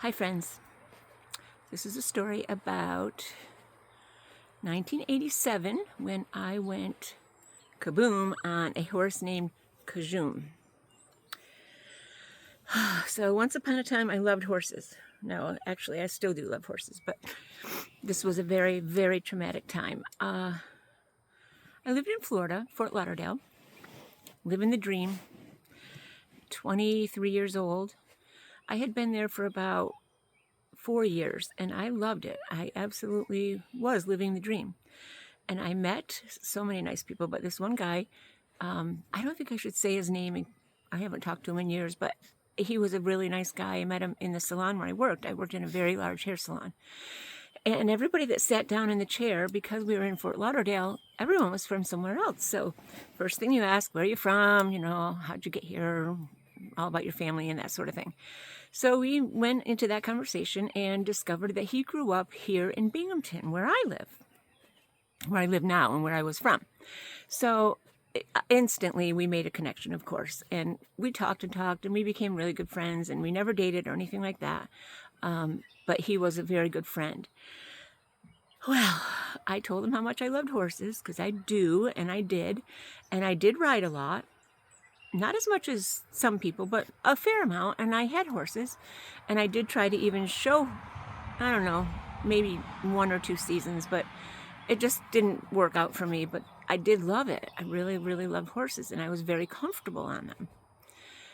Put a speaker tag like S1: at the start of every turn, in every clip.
S1: Hi friends, this is a story about 1987 when I went kaboom on a horse named Kaboom. So once upon a time I loved horses. No, actually I still do love horses, but this was a very, very traumatic time. I lived in Florida, Fort Lauderdale, living the dream, 23 years old. I had been there for about 4 years and I loved it. I absolutely was living the dream. And I met so many nice people, but this one guy, I don't think I should say his name. I haven't talked to him in years, but he was a really nice guy. I met him in the salon where I worked. I worked in a very large hair salon. And everybody that sat down in the chair, because we were in Fort Lauderdale, everyone was from somewhere else. So first thing you ask, where are you from? You know, how'd you get here? All about your family and that sort of thing. So we went into that conversation and discovered that he grew up here in Binghamton, where I live now and where I was from. So instantly we made a connection, of course, and we talked and we became really good friends, and we never dated or anything like that. But he was a very good friend. Well, I told him how much I loved horses, because I do, and I did ride a lot. Not as much as some people, but a fair amount, and I had horses, and I did try to even show, I don't know, maybe 1 or 2 seasons, but it just didn't work out for me. But I did love it. I really, really loved horses, and I was very comfortable on them.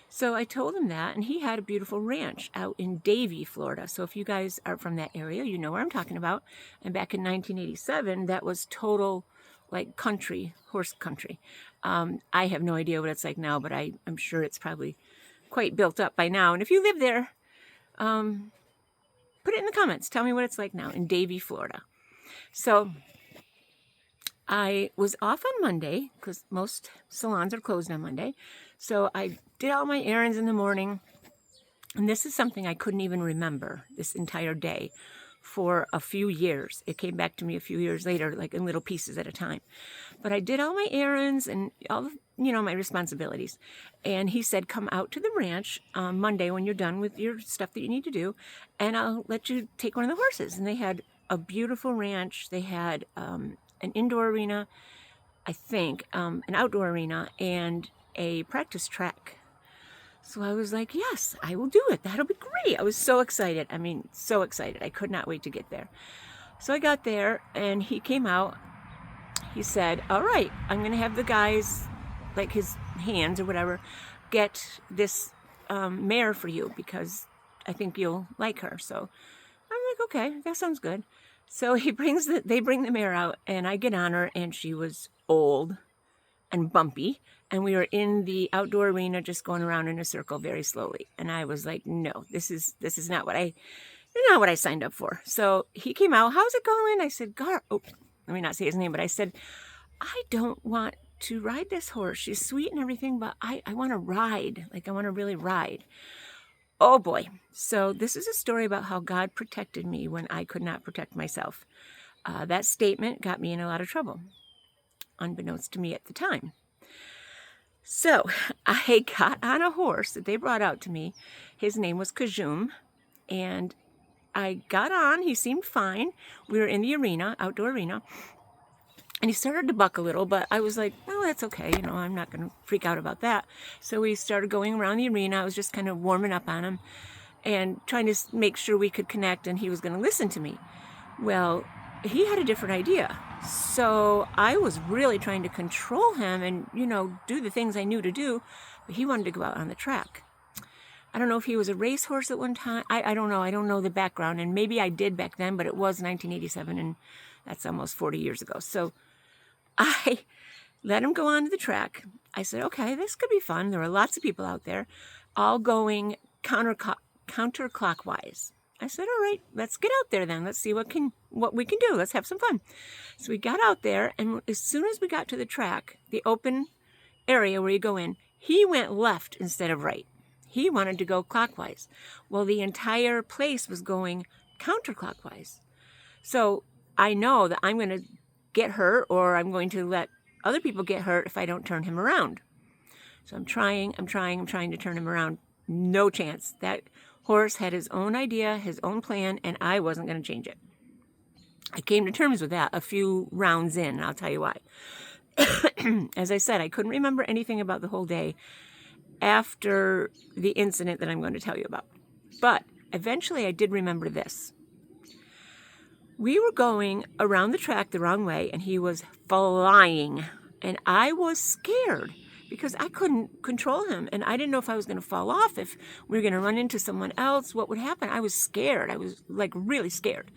S1: So I told him that, and he had a beautiful ranch out in Davie, Florida. So if you guys are from that area, you know where I'm talking about. And back in 1987, that was total, like, country, horse country. I have no idea what it's like now, but I'm sure it's probably quite built up by now. And if you live there, put it in the comments. Tell me what it's like now in Davie, Florida. So I was off on Monday because most salons are closed on Monday. So I did all my errands in the morning. And this is something I couldn't even remember this entire day for a few years. It came back to me a few years later, like in little pieces at a time. But I did all my errands and all, my responsibilities. And he said, come out to the ranch on Monday when you're done with your stuff that you need to do, and I'll let you take one of the horses. And they had a beautiful ranch. They had an indoor arena, I think, an outdoor arena, and a practice track. So I was like, yes, I will do it. That'll be great. I was so excited. I mean, so excited. I could not wait to get there. So I got there and he came out. He said, all right, I'm going to have the guys, like his hands or whatever, get this mare for you because I think you'll like her. So I'm like, okay, that sounds good. So they bring the mare out, and I get on her, and she was old and bumpy. And we were in the outdoor arena just going around in a circle very slowly. And I was like, no, this is not what I signed up for. So he came out, how's it going? I said, let me not say his name, but I said, I don't want to ride this horse. She's sweet and everything, but I want to ride. Like, I want to really ride. Oh boy. So this is a story about how God protected me when I could not protect myself. That statement got me in a lot of trouble, unbeknownst to me at the time. So I got on a horse that they brought out to me. His name was Kaboom, and I got on. He seemed fine. We were in the arena, outdoor arena, and he started to buck a little, but I was like, oh, that's okay. I'm not going to freak out about that. So we started going around the arena. I was just kind of warming up on him and trying to make sure we could connect and he was going to listen to me. Well, he had a different idea. So I was really trying to control him and, do the things I knew to do, but he wanted to go out on the track. I don't know if he was a racehorse at one time. I don't know. I don't know the background, and maybe I did back then, but it was 1987, and that's almost 40 years ago. So I let him go onto the track. I said, okay, this could be fun. There were lots of people out there, all going counterclockwise. I said, all right, let's get out there then. Let's see what we can do. Let's have some fun. So we got out there, and as soon as we got to the track, the open area where you go in, he went left instead of right. He wanted to go clockwise. Well, the entire place was going counterclockwise. So I know that I'm going to get hurt, or I'm going to let other people get hurt if I don't turn him around. So I'm trying to turn him around. No chance. That horse had his own idea, his own plan, and I wasn't going to change it. I came to terms with that a few rounds in, and I'll tell you why. As I said, I couldn't remember anything about the whole day after the incident that I'm going to tell you about. But eventually I did remember this. We were going around the track the wrong way, and he was flying. And I was scared because I couldn't control him. And I didn't know if I was going to fall off, if we were going to run into someone else, what would happen. I was scared. I was like really scared.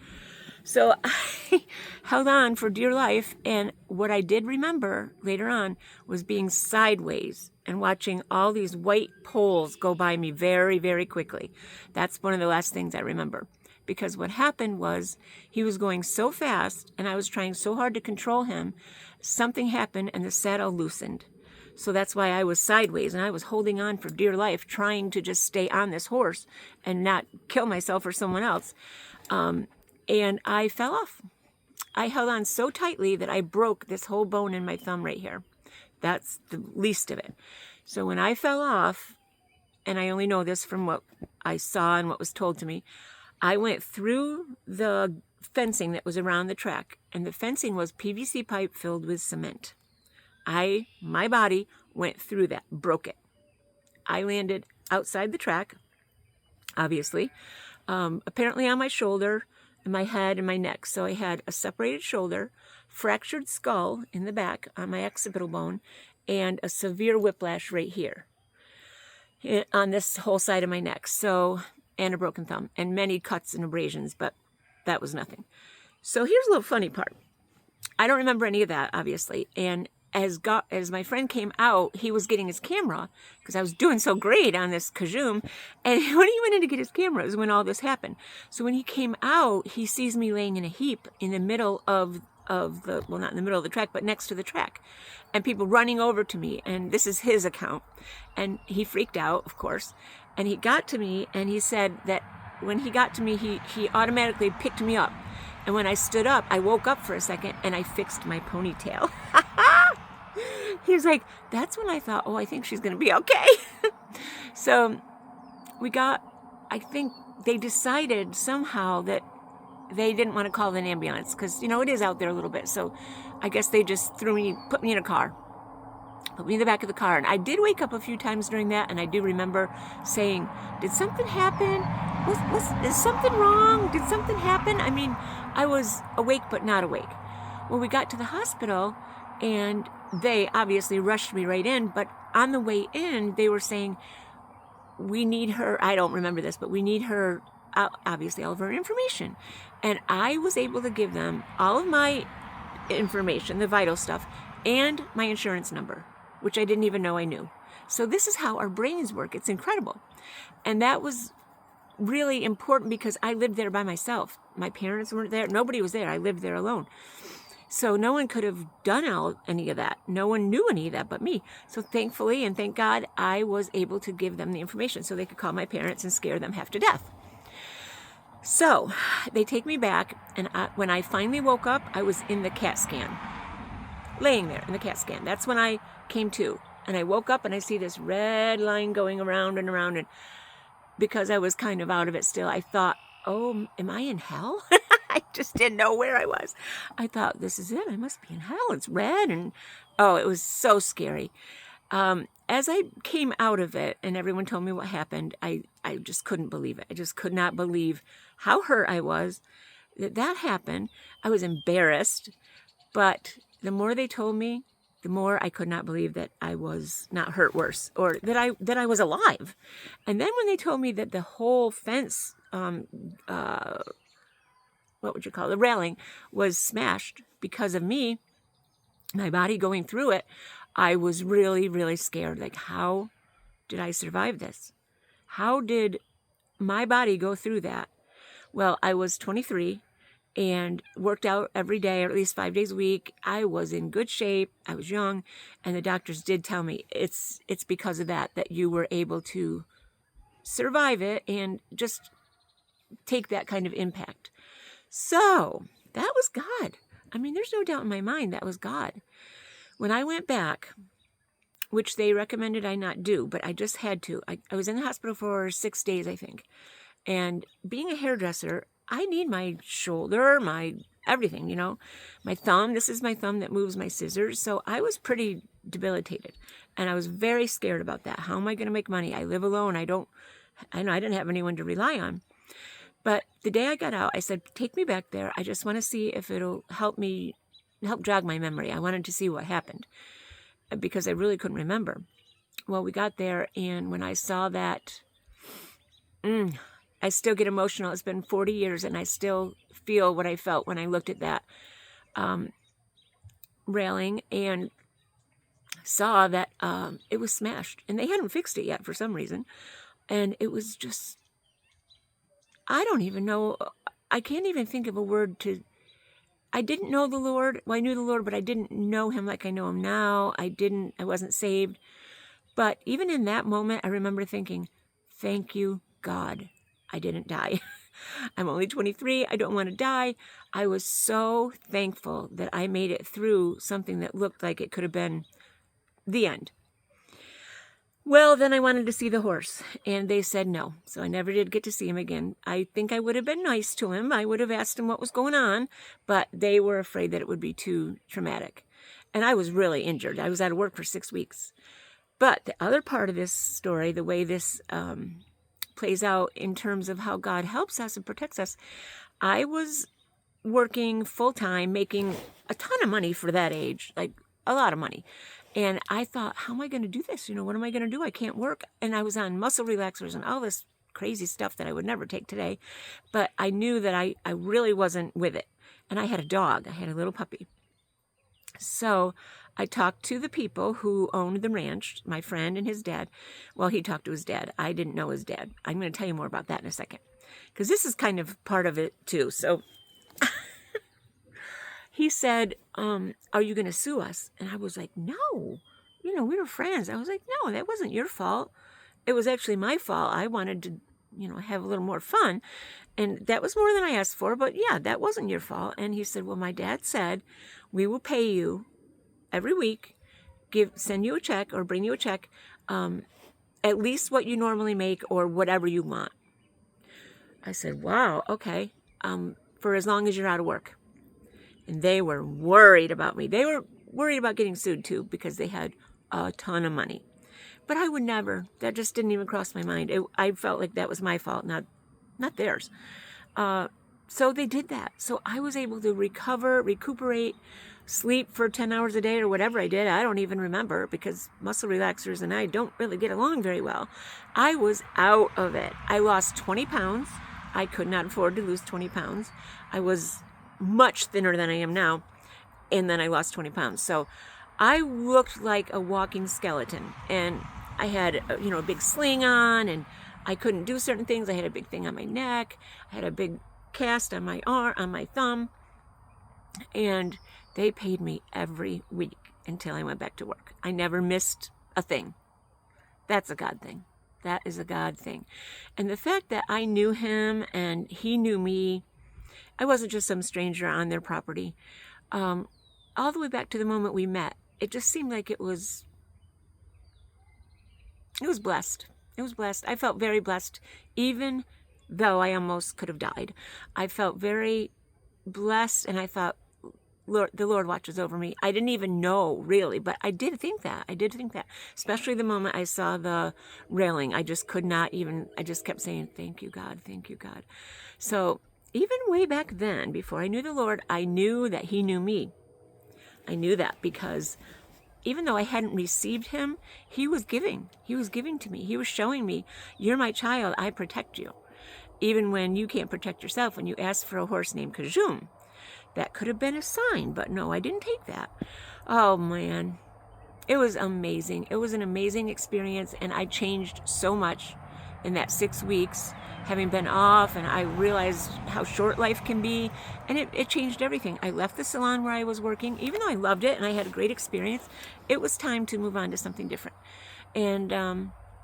S1: So I held on for dear life. And what I did remember later on was being sideways and watching all these white poles go by me very, very quickly. That's one of the last things I remember. Because what happened was he was going so fast and I was trying so hard to control him, something happened and the saddle loosened. So that's why I was sideways and I was holding on for dear life, trying to just stay on this horse and not kill myself or someone else. And I fell off. I held on so tightly that I broke this whole bone in my thumb right here. That's the least of it. So when I fell off, and I only know this from what I saw and what was told to me, I went through the fencing that was around the track, and the fencing was PVC pipe filled with cement. My body went through that, broke it. I landed outside the track, obviously, apparently on my shoulder, and my head and my neck. So I had a separated shoulder, fractured skull in the back on my occipital bone, and a severe whiplash right here on this whole side of my neck. So, and a broken thumb, and many cuts and abrasions, but that was nothing. So here's a little funny part. I don't remember any of that, obviously. And as my friend came out, he was getting his camera because I was doing so great on this Kaboom. And when he went in to get his camera is when all this happened. So when he came out, he sees me laying in a heap in the middle of the, well, not in the middle of the track, but next to the track, and people running over to me. And this is his account. And he freaked out, of course. And he got to me and he said that when he got to me, he automatically picked me up. And when I stood up, I woke up for a second and I fixed my ponytail. He was like, that's when I thought, oh, I think she's going to be okay. So I think they decided somehow that they didn't want to call an ambulance because, it is out there a little bit. So I guess they just put me in a car, put me in the back of the car. And I did wake up a few times during that. And I do remember saying, did something happen? Is something wrong? Did something happen? I mean, I was awake, but not awake. Well, we got to the hospital and they obviously rushed me right in. But on the way in, they were saying, we need her. I don't remember this, but we need her, obviously, all of her information. And I was able to give them all of my information, the vital stuff, and my insurance number, which I didn't even know I knew. So this is how our brains work. It's incredible. And that was really important because I lived there by myself. My parents weren't there. Nobody was there. I lived there alone. So no one could have done any of that. No one knew any of that but me. So thankfully and thank God, I was able to give them the information so they could call my parents and scare them half to death. So they take me back, and when I finally woke up, I was in the CAT scan, laying there in the CAT scan. That's when I came to. And I woke up and I see this red line going around and around. And because I was kind of out of it still, I thought, oh, am I in hell? I just didn't know where I was. I thought, this is it. I must be in hell. It's red. And oh, it was so scary. As I came out of it and everyone told me what happened, I just couldn't believe it. I just could not believe how hurt I was that happened. I was embarrassed. But the more they told me, the more I could not believe that I was not hurt worse, or that I was alive. And then when they told me that the whole fence, what would you call it, the railing, was smashed because of me, my body going through it, I was really, really scared. Like, how did I survive this? How did my body go through that? Well, I was 23. And worked out every day, or at least 5 days a week. I was in good shape. I was young. And the doctors did tell me it's because of that you were able to survive it and just take that kind of impact. So that was God. I mean, there's no doubt in my mind that was God. When I went back, which they recommended I not do, but I just had to. I was in the hospital for 6 days, I think. And being a hairdresser, I need my shoulder, my everything, my thumb. This is my thumb that moves my scissors. So I was pretty debilitated, and I was very scared about that. How am I going to make money? I live alone. I know I didn't have anyone to rely on. But the day I got out, I said, take me back there. I just want to see if it'll help jog my memory. I wanted to see what happened because I really couldn't remember. Well, we got there, and when I saw that, I still get emotional. It's been 40 years, and I still feel what I felt when I looked at that railing and saw that it was smashed. And they hadn't fixed it yet for some reason. And it was just, I don't even know. I can't even think of a word to... I didn't know the Lord. Well, I knew the Lord, but I didn't know him like I know him now. I wasn't saved. But even in that moment, I remember thinking, thank you, God, I didn't die. I'm only 23. I don't want to die. I was so thankful that I made it through something that looked like it could have been the end. Well, then I wanted to see the horse, and they said no. So I never did get to see him again. I think I would have been nice to him. I would have asked him what was going on, but they were afraid that it would be too traumatic. And I was really injured. I was out of work for 6 weeks. But the other part of this story, the way this plays out in terms of how God helps us and protects us, I was working full-time, making a ton of money for that age, like a lot of money. And I thought, how am I going to do this? What am I going to do? I can't work. And I was on muscle relaxers and all this crazy stuff that I would never take today. But I knew that I really wasn't with it. And I had a dog. I had a little puppy. So I talked to the people who owned the ranch, my friend and his dad. Well, he talked to his dad. I didn't know his dad. I'm going to tell you more about that in a second, because this is kind of part of it too. So he said, are you going to sue us? And I was like, no, we were friends. I was like, no, that wasn't your fault. It was actually my fault. I wanted to, have a little more fun. And that was more than I asked for. But yeah, that wasn't your fault. And he said, well, my dad said, we will pay you every week, send you a check or bring you a check, at least what you normally make or whatever you want. I said, wow, okay, for as long as you're out of work. And they were worried about me. They were worried about getting sued too, because they had a ton of money. But I would never. That just didn't even cross my mind. I felt like that was my fault, not theirs. So they did that. So I was able to recuperate, sleep for 10 hours a day or whatever I did. I don't even remember, because muscle relaxers and I don't really get along very well. I was out of it. I lost 20 pounds. I could not afford to lose 20 pounds. I was much thinner than I am now. And then I lost 20 pounds. So I looked like a walking skeleton. And I had, a big sling on, and I couldn't do certain things. I had a big thing on my neck. I had a big cast on my arm, on my thumb. And they paid me every week until I went back to work. I never missed a thing. That's a God thing. That is a God thing. And the fact that I knew him and he knew me, I wasn't just some stranger on their property. All the way back to the moment we met, it just seemed like it was blessed. It was blessed. I felt very blessed, even though I almost could have died. I felt very blessed, and I thought, Lord, the Lord watches over me. I didn't even know, really, but I did think that. Especially the moment I saw the railing. I just could not even, I just kept saying, thank you, God, thank you, God. So even way back then, before I knew the Lord, I knew that he knew me. I knew that because even though I hadn't received him, he was giving. He was giving to me. He was showing me, you're my child, I protect you. Even when you can't protect yourself, when you ask for a horse named Kaboom. That could have been a sign, but no, I didn't take that. Oh, man. It was amazing. It was an amazing experience, and I changed so much in that 6 weeks, having been off, and I realized how short life can be, and it changed everything. I left the salon where I was working. Even though I loved it and I had a great experience, it was time to move on to something different. And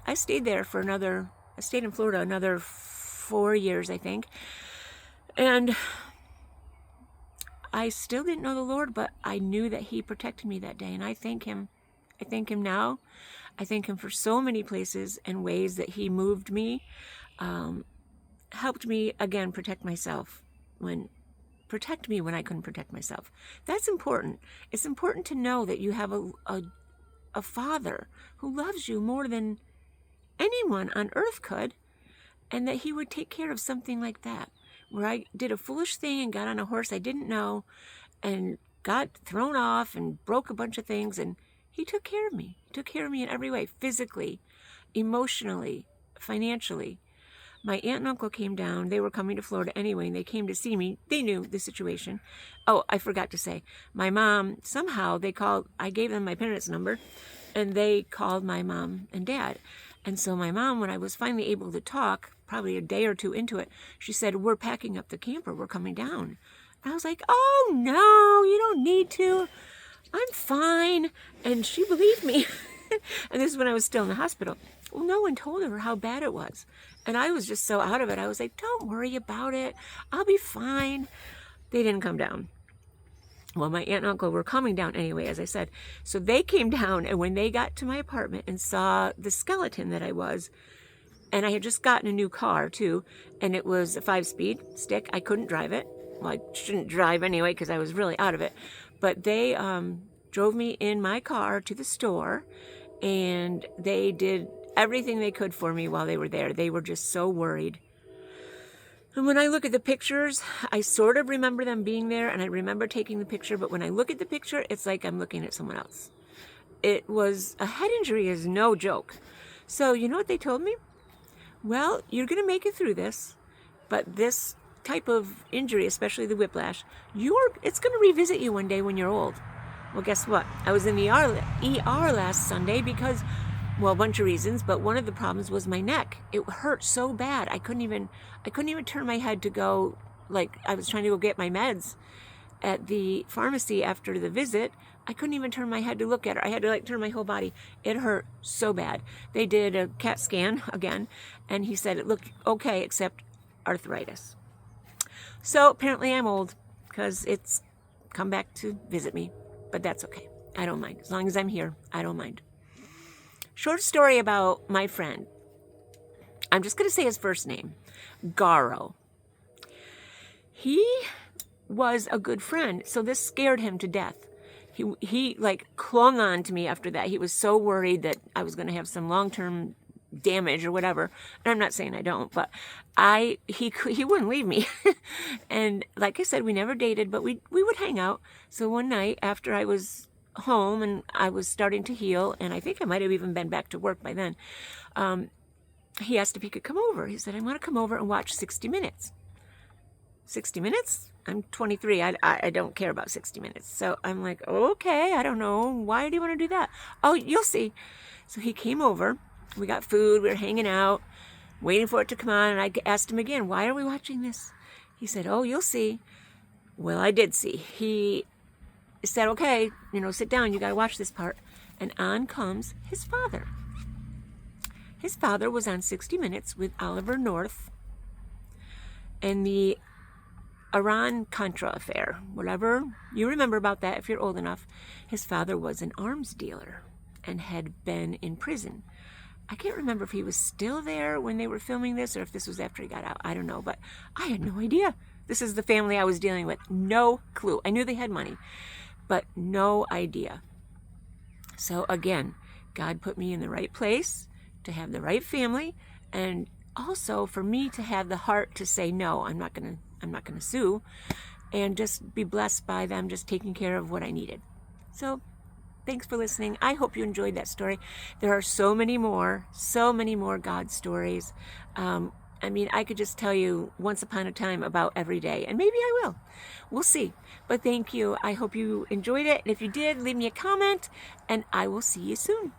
S1: I stayed there for I stayed in Florida another 4 years, I think. And I still didn't know the Lord, but I knew that he protected me that day, and I thank him I thank him now. I thank him for so many places and ways that he moved me, helped me, again, protect me when I couldn't protect myself. That's important. It's important to know that you have a father who loves you more than anyone on earth could, and that he would take care of something like that, where I did a foolish thing and got on a horse I didn't know and got thrown off and broke a bunch of things, and he took care of me. He took care of me in every way, physically, emotionally, financially. My aunt and uncle came down. They were coming to Florida anyway, and they came to see me. They knew the situation. Oh, I forgot to say, my mom, somehow they called, I gave them my parents' number, and they called my mom and dad. And so my mom, when I was finally able to talk, probably a day or two into it, she said, we're packing up the camper. We're coming down. And I was like, oh, no, you don't need to. I'm fine. And she believed me. And this is when I was still in the hospital. Well, no one told her how bad it was. And I was just so out of it. I was like, don't worry about it. I'll be fine. They didn't come down. Well, my aunt and uncle were coming down anyway, as I said. So they came down, and when they got to my apartment and saw the skeleton that I was, and I had just gotten a new car too, and it was a 5-speed stick. I couldn't drive it. Well, I shouldn't drive anyway because I was really out of it. But they drove me in my car to the store, and they did everything they could for me while they were there. They were just so worried. And when I look at the pictures, I sort of remember them being there, and I remember taking the picture, but when I look at the picture, it's like I'm looking at someone else. It was, a head injury is no joke. So you know what they told me? Well, you're going to make it through this, but this type of injury, especially the whiplash, it's going to revisit you one day when you're old. Well, guess what? I was in the ER last Sunday because, well, a bunch of reasons, but one of the problems was my neck. It hurt so bad. I couldn't even turn my head to go, like I was trying to go get my meds at the pharmacy after the visit. I couldn't even turn my head to look at her. I had to like turn my whole body. It hurt so bad. They did a CAT scan again, and he said it looked okay except arthritis. So apparently I'm old because it's come back to visit me, but that's okay. I don't mind. As long as I'm here, I don't mind. Short story about my friend. I'm just going to say his first name, Garo. He was a good friend, so this scared him to death. He like clung on to me after that. He was so worried that I was going to have some long-term damage or whatever. And I'm not saying I don't, but he wouldn't leave me. And like I said, we never dated, but we would hang out. So one night after I was home and I was starting to heal, and I think I might have even been back to work by then, he asked if he could come over. He said, I want to come over and watch 60 Minutes. 60 Minutes? I'm 23. I don't care about 60 Minutes. So I'm like, okay, I don't know. Why do you want to do that? Oh, you'll see. So he came over. We got food. We were hanging out, waiting for it to come on. And I asked him again, why are we watching this? He said, oh, you'll see. Well, I did see. He said, okay, sit down. You got to watch this part. And on comes his father. His father was on 60 Minutes with Oliver North and the Iran-Contra affair. Whatever you remember about that, if you're old enough. His father was an arms dealer and had been in prison. I can't remember if he was still there when they were filming this or if this was after he got out. I don't know, but I had no idea. This is the family I was dealing with. No clue. I knew they had money, but no idea. So again, God put me in the right place to have the right family, and also for me to have the heart to say, no, I'm not going to sue, and just be blessed by them just taking care of what I needed. So thanks for listening. I hope you enjoyed that story. There are so many more God stories. I could just tell you once upon a time about every day, and maybe I will. We'll see. But thank you. I hope you enjoyed it. And if you did, leave me a comment, and I will see you soon.